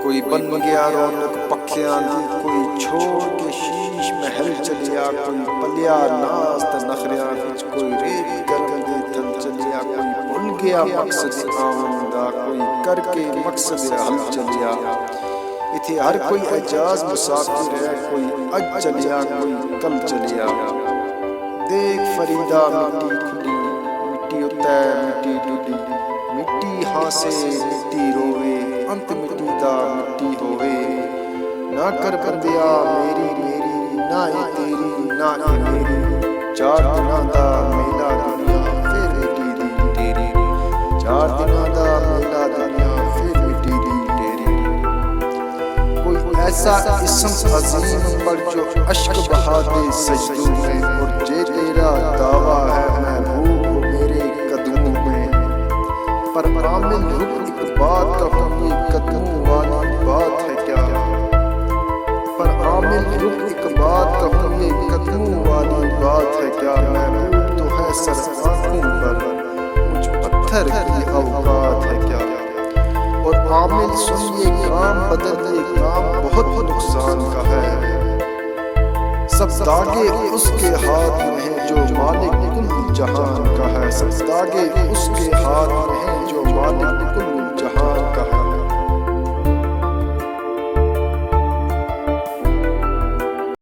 कोई बन गया रौनक पखियां दी, कोई छोड़ के शीश महल चलिया, कोई पलिया नाज ते नखरियां विच, कोई रेत गरम दे थल चलिया, कोई भुल गया मकसद आमदा, कोई करके मकसद हल चलिया। इथे हर कोई एजाज मुसाफिर है, कोई अज चलिया कोई कल चलिया। देख फरीदा मिट्टी खुली, मिट्टी उत्ते मिट्टी डुली, मिट्टी हासे मिट्टी रोवे, अंत मिट्टी दा मिट्टी होवे। ना कर बंदिया मेरी मेरी, ना ही तेरी ना ही मेरी, चार दिनां दा मेला दुनिया फिर मिट्टी दी तेरी, चार दिनां दा मेला दुनिया फिर मिट्टी दी तेरी। कोई ऐसा इस्म अजीम पर जो अश्क बहा दे सजदों में, और जे तेरा दावा है महबूब मेरे कदमों में। पर आमिल रुक एक बात कहूँ, ये कदमों वाली बात है क्या? पर आमिल रुक एक बात कहूँ, ये कदमों वाली बात है क्या? महबूब तो है सर आँखों पर, मुझ पत्थर की औकात है क्या? और आमिल सुन ये काम बदल, ये काम बहुत नुकसान का है। सब दागे उसके हाथ में है जो मालिक कुल जहान का है, सब दागे उसके हाथ में है जो मालिक कुल जहान का है।